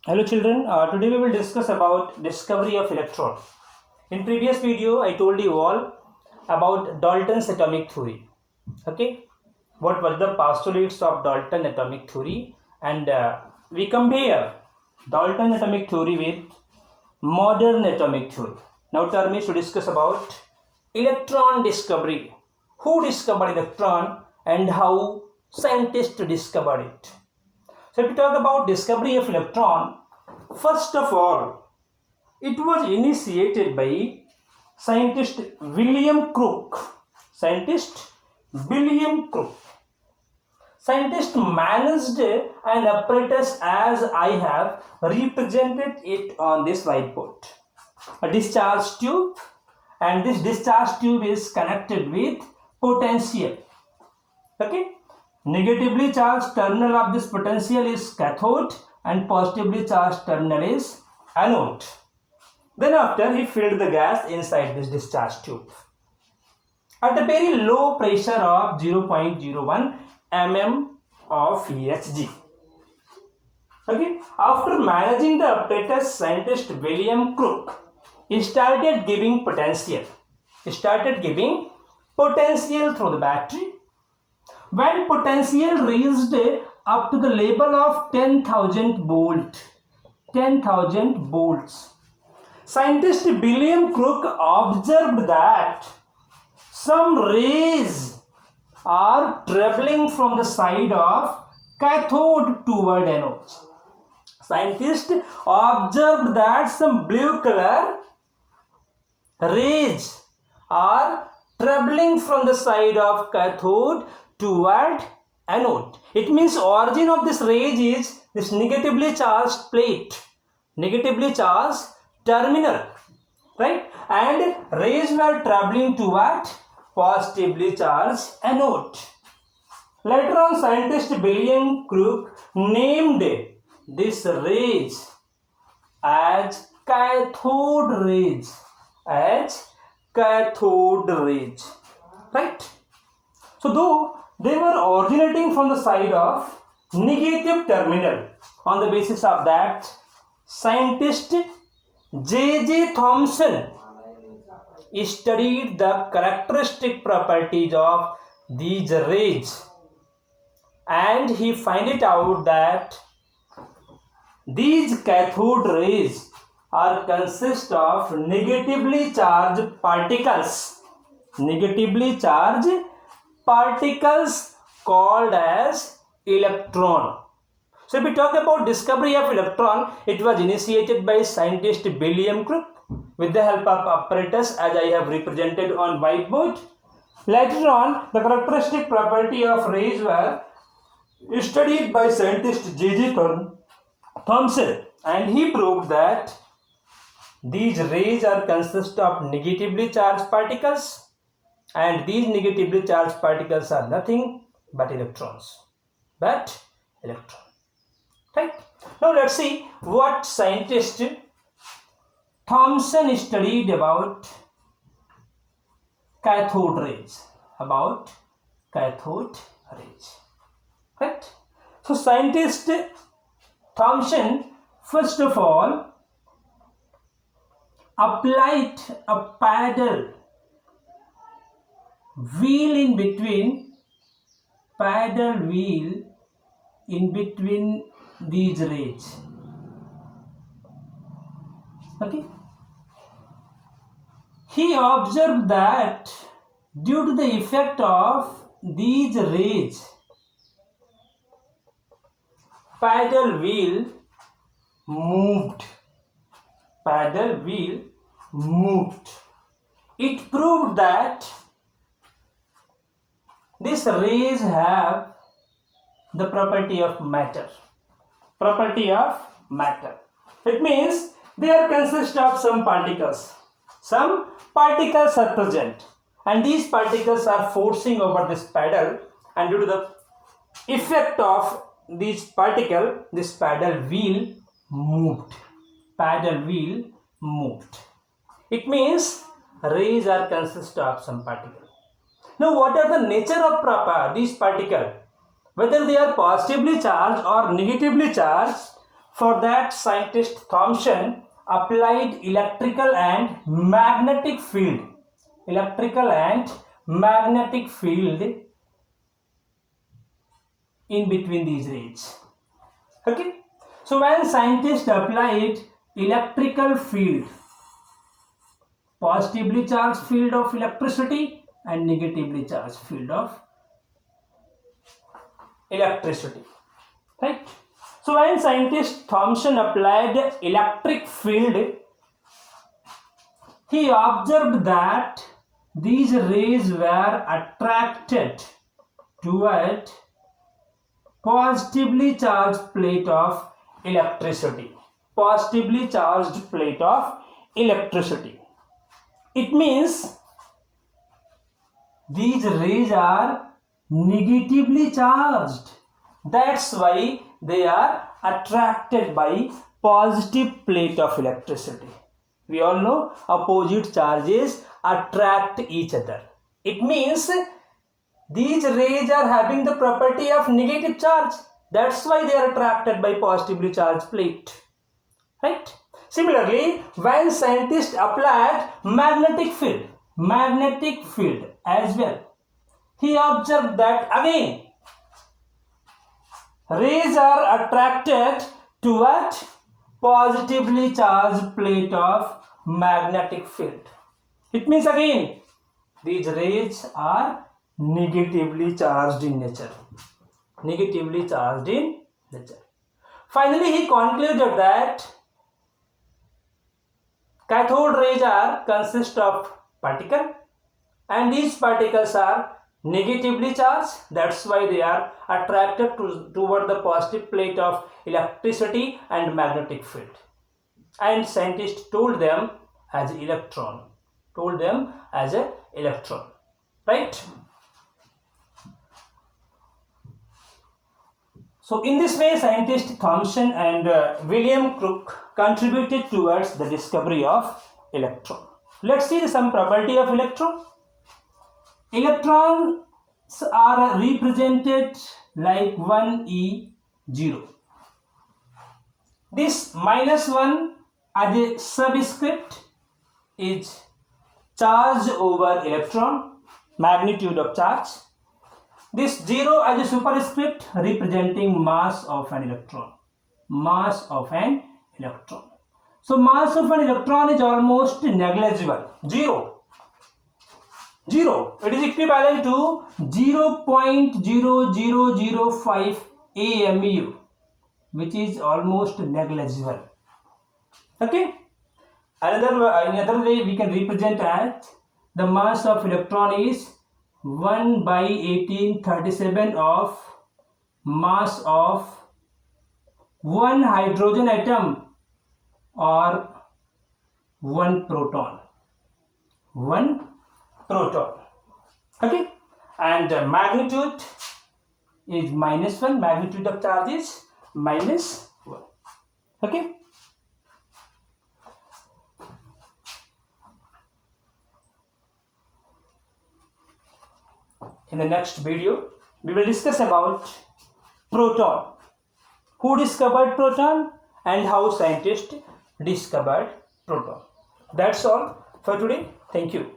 Hello children, today we will discuss about discovery of electron. In previous video, I told you all about Dalton's atomic theory. Okay, what were the postulates of Dalton atomic theory, and we compare Dalton atomic theory with modern atomic theory. Now term is to discuss about electron discovery. Who discovered electron and how scientists discovered it. So if we talk about discovery of electron, first of all, it was initiated by scientist William Crook. Scientist William Crook. Scientist managed an apparatus as I have represented it on this whiteboard. A discharge tube, and this discharge tube is connected with potential. Okay. Negatively charged terminal of this potential is cathode and positively charged terminal is anode. Then after he filled the gas inside this discharge tube at a very low pressure of 0.01 mm of Hg. Okay. After managing the apparatus, scientist William Crook started giving potential. Through the battery. When potential reached up to the level of 10,000 volts, scientist William Crook observed that some rays are traveling from the side of cathode toward anode. Scientists observed that some blue color rays are traveling from the side of cathode toward anode. It means origin of this rays is this negatively charged plate, negatively charged terminal, right? And rays were traveling toward positively charged anode. Later on, scientist William Crook named this rays as cathode rays, right? So though they were originating from the side of negative terminal, on the basis of that, scientist J.J. Thomson studied the characteristic properties of these rays, and he find it out that these cathode rays are consist of negatively charged particles, called as electron. So if we talk about discovery of electron, it was initiated by scientist William Crook with the help of apparatus as I have represented on whiteboard. Later on, the characteristic property of rays were studied by scientist J.J. Thomson, and he proved that these rays are consist of negatively charged particles, and these negatively charged particles are nothing but electrons. Right? Now let's see what scientist Thomson studied about cathode rays. Right? So scientist Thomson first of all applied a paddle wheel in between these rays. Okay. He observed that due to the effect of these rays, paddle wheel moved. It proved that these rays have the property of matter. It means they are consist of some particles. Some particles are present, and these particles are forcing over this paddle, and due to the effect of this particle, this paddle wheel moved. It means rays are consist of some particle. Now what are the nature of these particles? Whether they are positively charged or negatively charged, For that, scientist Thomson applied electrical and magnetic field in between these rays. Okay, so when scientists applied electrical field, positively charged field of electricity and negatively charged field of electricity, right? So when scientist Thomson applied electric field, he observed that these rays were attracted toward positively charged plate of electricity. Positively charged plate of electricity. It means these rays are negatively charged. That's why they are attracted by positive plate of electricity. We all know opposite charges attract each other. It means these rays are having the property of negative charge. That's why they are attracted by positively charged plate. Right? Similarly, when scientists applied magnetic field as well, he observed that again rays are attracted toward positively charged plate of magnetic field. It means again these rays are negatively charged in nature. Finally, he concluded that cathode rays consist of particle, and these particles are negatively charged. That's why they are attracted toward the positive plate of electricity and magnetic field. And scientists told them as electron. Right? So in this way, scientists Thomson and William Crookes contributed towards the discovery of electron. Let's see some property of electron. Electrons are represented like 1e0. This -1 as a subscript is charge over electron, magnitude of charge. This 0 as a superscript representing mass of an electron. So mass of an electron is almost negligible. Zero. It is equivalent to 0.0005 AMU, which is almost negligible. Okay. Another way we can represent as the mass of electron is 1/1837 of mass of one hydrogen atom or one proton. Okay, and magnitude is -1. Magnitude of charge is -1. Okay. In the next video, we will discuss about proton. Who discovered proton and how scientists discovered proton. That's all for today. Thank you.